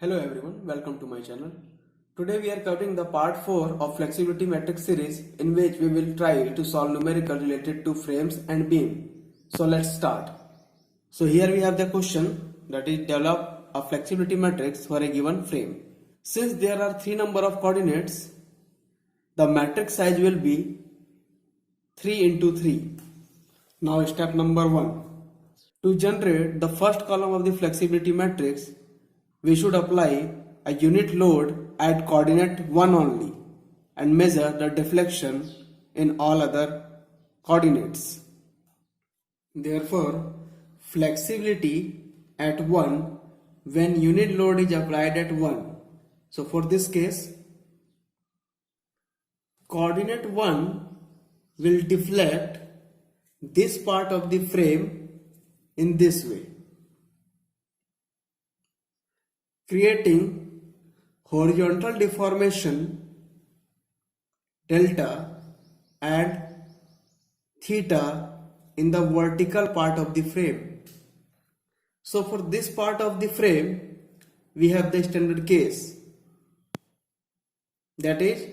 Hello everyone, welcome to my channel. Today we are covering the part 4 of flexibility matrix series in which we will try to solve numerical related to frames and beam. So let's start. So here we have the question, that is develop a flexibility matrix for a given frame. Since there are 3 number of coordinates, the matrix size will be 3 into 3. Now step number 1. To generate the first column of the flexibility matrix, we should apply a unit load at coordinate 1 only and measure the deflection in all other coordinates. Therefore, flexibility at 1 when unit load is applied at 1. So for this case, coordinate 1 will deflect this part of the frame in this way, creating horizontal deformation delta and theta in the vertical part of the frame. So for this part of the frame, we have the standard case, that is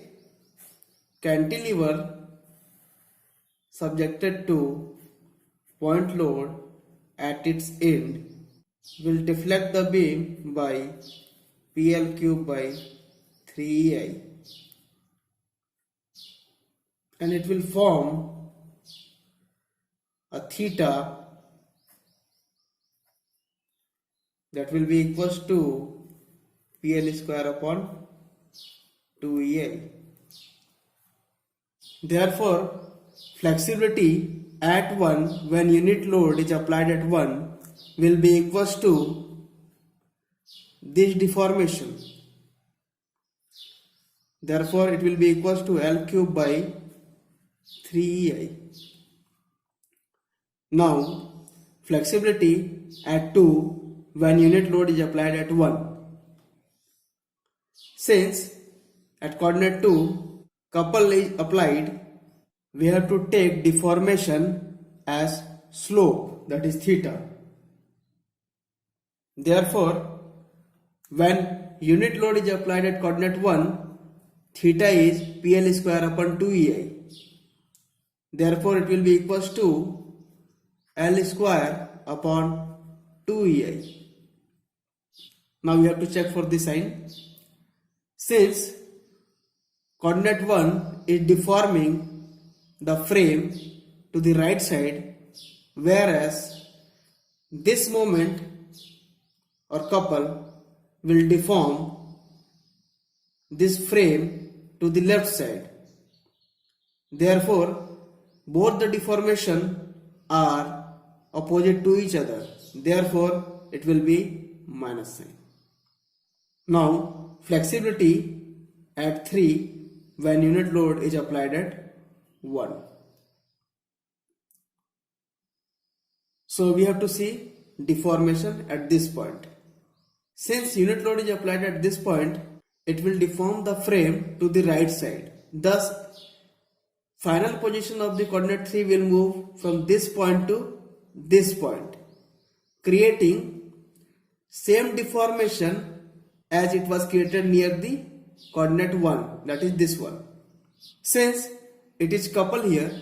cantilever subjected to point load at its end will deflect the beam by PL cube by 3EI, and it will form a theta that will be equals to PL square upon 2EI. Therefore, flexibility at 1 when unit load is applied at 1 will be equals to this deformation. Therefore, it will be equals to L cube by 3EI. Now, flexibility at 2 when unit load is applied at 1. Since at coordinate 2 couple is applied, we have to take deformation as slope, that is theta. Therefore, when unit load is applied at coordinate 1, theta is PL square upon 2EI. Therefore, it will be equals to L square upon 2EI. Now we have to check for the sign. Since coordinate 1 is deforming the frame to the right side, whereas this moment or couple will deform this frame to the left side. Therefore, both the deformation are opposite to each other. Therefore, it will be minus sign. Now, flexibility at 3 when unit load is applied at 1. So we have to see deformation at this point. Since unit load is applied at this point, it will deform the frame to the right side. Thus, final position of the coordinate 3 will move from this point to this point, creating same deformation as it was created near the coordinate 1, that is this one. Since it is coupled here,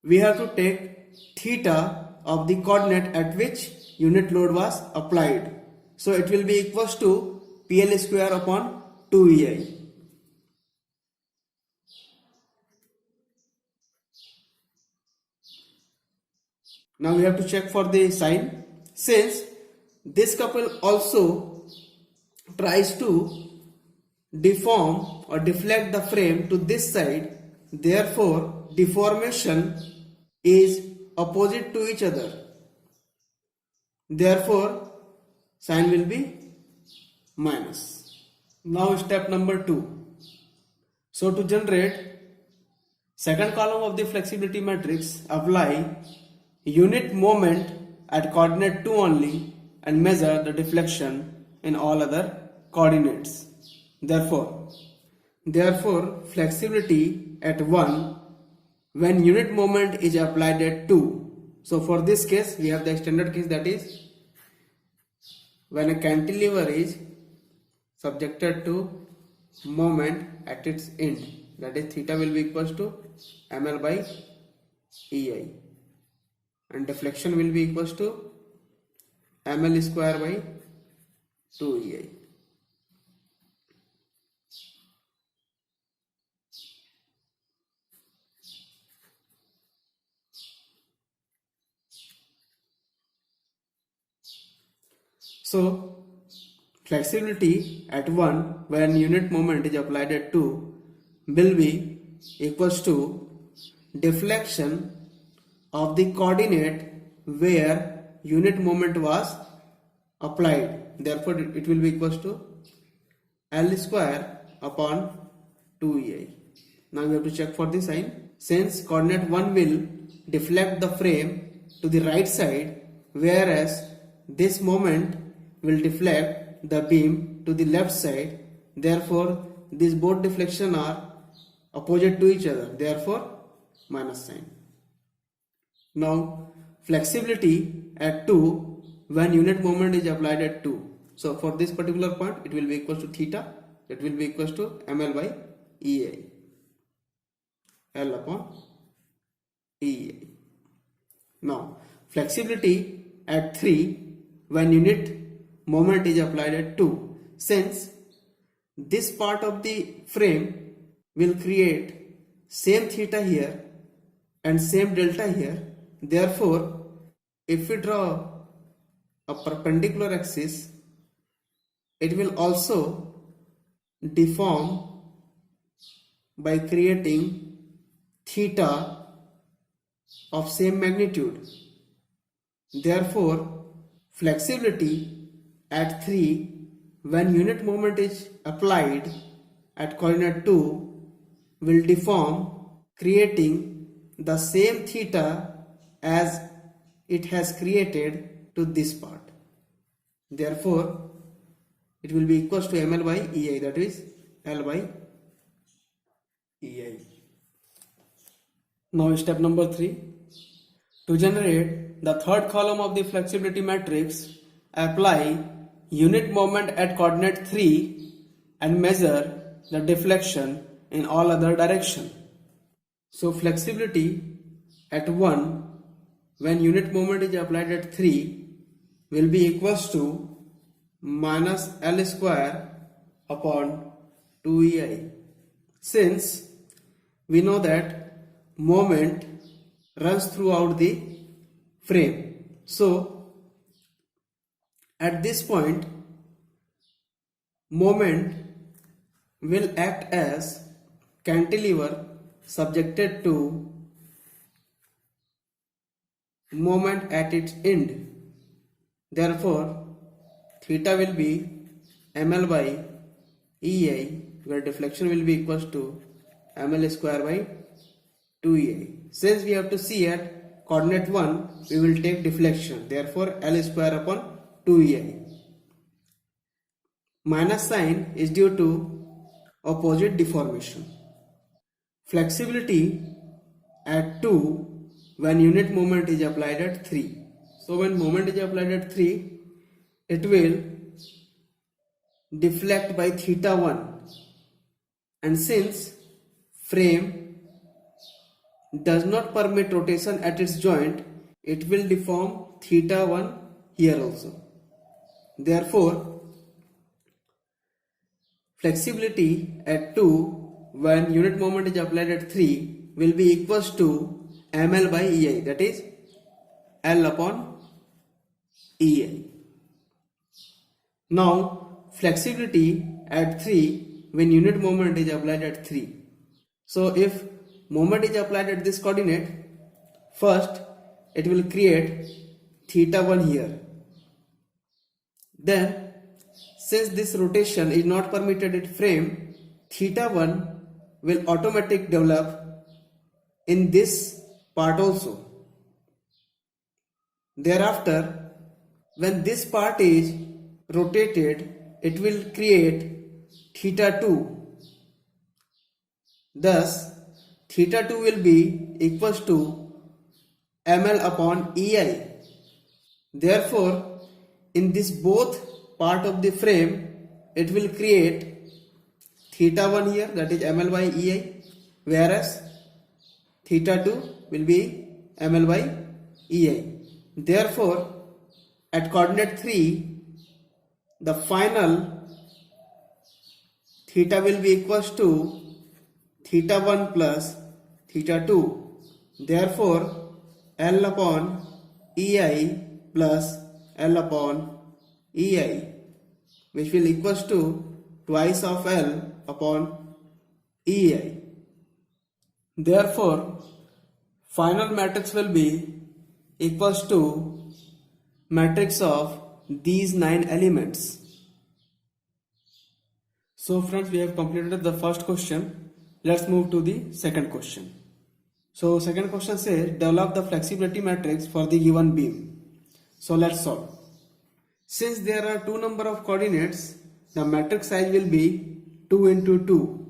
we have to take theta of the coordinate at which unit load was applied. So it will be equals to PL square upon 2EI. Now we have to check for the sign. Since this couple also tries to deform or deflect the frame to this side, therefore deformation is opposite to each other. Therefore, sign will be minus. Now step number 2. So to generate second column of the flexibility matrix, apply unit moment at coordinate 2 only and measure the deflection in all other coordinates. Therefore, flexibility at 1 when unit moment is applied at 2. So for this case, we have the standard case, that is when a cantilever is subjected to moment at its end, that is theta will be equals to ml by ei, and deflection will be equals to ml square by 2ei. So flexibility at 1 when unit moment is applied at 2 will be equals to deflection of the coordinate where unit moment was applied. Therefore it will be equals to L square upon 2ei. Now we have to check for the sign. Since coordinate 1 will deflect the frame to the right side, whereas this moment will deflect the beam to the left side, therefore these both deflection are opposite to each other, therefore minus sign. Now flexibility at 2 when unit moment is applied at 2. So for this particular point it will be equals to theta, it will be equals to ml by ei, L upon ei. Now flexibility at 3 when unit moment is applied at 2. Since this part of the frame will create same theta here and same delta here, therefore if we draw a perpendicular axis, it will also deform by creating theta of same magnitude. Therefore flexibility at 3 when unit moment is applied at coordinate 2 will deform, creating the same theta as it has created to this part. Therefore it will be equals to ml by ei, that is L by ei. Now step number 3. To generate the third column of the flexibility matrix, apply unit moment at coordinate 3 and measure the deflection in all other direction. So flexibility at 1 when unit moment is applied at 3 will be equals to minus L square upon 2ei. Since we know that moment runs throughout the frame, so at this point moment will act as cantilever subjected to moment at its end. Therefore theta will be ml by ei, where deflection will be equals to ml square by 2ei. Since we have to see at coordinate 1, we will take deflection, therefore L square upon 2ei. Minus sign is due to opposite deformation. Flexibility at 2 when unit moment is applied at 3. So when moment is applied at 3, it will deflect by theta 1, and since frame does not permit rotation at its joint, it will deform theta 1 here also. Therefore flexibility at 2 when unit moment is applied at 3 will be equals to ml by ei, that is L upon ei. Now flexibility at 3 when unit moment is applied at 3. So if moment is applied at this coordinate, first it will create theta 1 here. Then since this rotation is not permitted in frame, theta 1 will automatically develop in this part also. Thereafter, when this part is rotated, it will create theta 2. Thus, theta 2 will be equals to ml upon ei. Therefore, in this both part of the frame, it will create theta 1 here, that is ml by ei, whereas theta 2 will be ml by ei. Therefore, at coordinate 3, the final theta will be equals to theta 1 plus theta 2. Therefore, L upon ei plus L upon ei, which will equals to twice of L upon ei. Therefore, final matrix will be equals to matrix of these 9 elements. So friends, we have completed the first question. Let's move to the second question. So second question says develop the flexibility matrix for the given beam. So let's solve. Since there are two number of coordinates, the matrix size will be 2 into 2.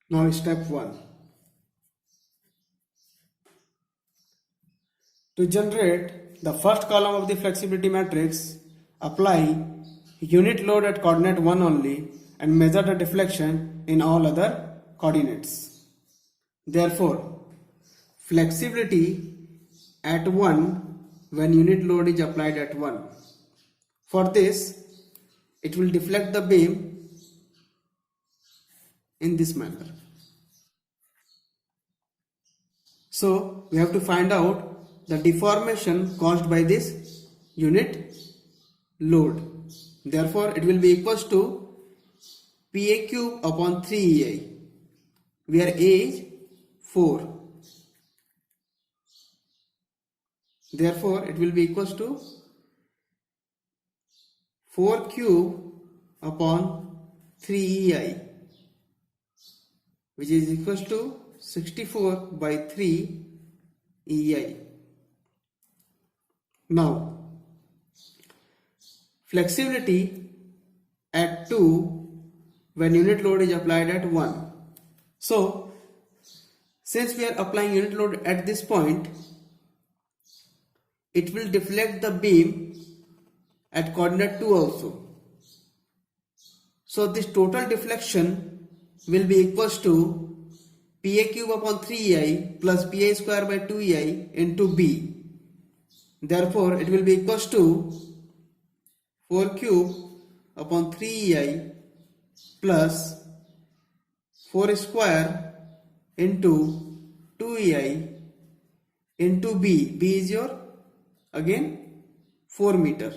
Now step 1. To generate the first column of the flexibility matrix, apply unit load at coordinate 1 only and measure the deflection in all other coordinates. Therefore, flexibility at 1 when unit load is applied at 1. For this, it will deflect the beam in this manner. So, we have to find out the deformation caused by this unit load. Therefore, it will be equals to PA cube upon 3EI, where A is 4. Therefore, it will be equals to 4 cube upon 3EI, which is equals to 64 by 3 EI. Now, flexibility at 2 when unit load is applied at 1. So, since we are applying unit load at this point, it will deflect the beam at coordinate 2 also. So, this total deflection will be equals to PA cube upon 3EI plus PA square by 2EI into B. Therefore, it will be equals to 4 cube upon 3EI plus 4 square into 2EI into B. B is your again 4 meter.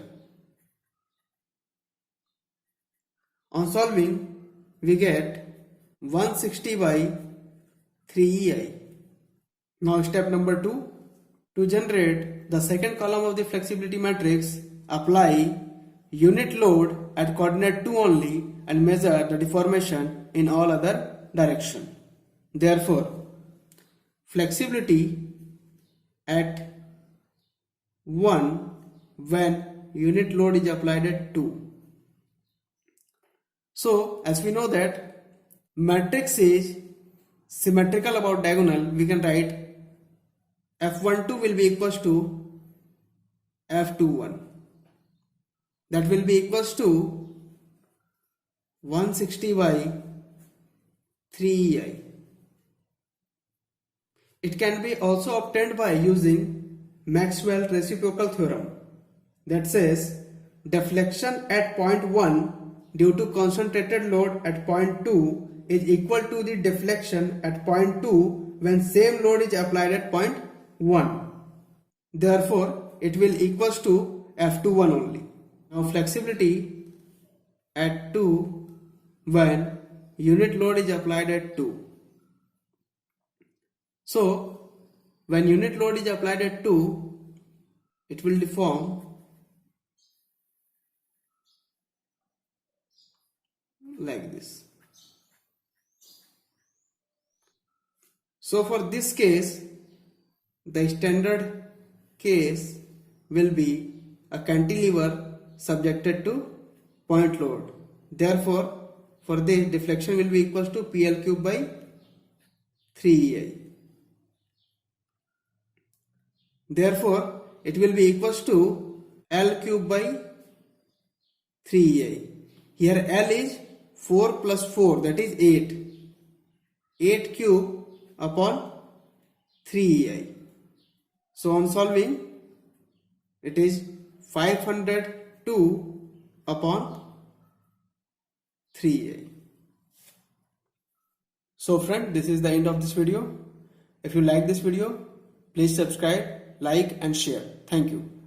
On solving, we get 160 by 3EI. Now step number 2. To generate the second column of the flexibility matrix, apply unit load at coordinate 2 only and measure the deformation in all other direction. Therefore, flexibility at 1 when unit load is applied at 2. So, as we know that matrix is symmetrical about diagonal, we can write F12 will be equals to F21. That will be equals to 160 by 3EI. It can be also obtained by using Maxwell reciprocal theorem that says deflection at point 1 due to concentrated load at point 2 is equal to the deflection at point 2 when same load is applied at point 1. Therefore, it will equals to F21 only. Now flexibility at 2 when unit load is applied at 2. So, when unit load is applied at 2, it will deform like this. So for this case, the standard case will be a cantilever subjected to point load. Therefore, for this deflection will be equals to PL cube by 3EI. Therefore, it will be equals to L cube by 3ei. Here L is 4 plus 4, that is 8. 8 cube upon 3ei. So on solving, it is 502 upon 3ei. So friend, this is the end of this video. If you like this video, please subscribe, like and share. Thank you.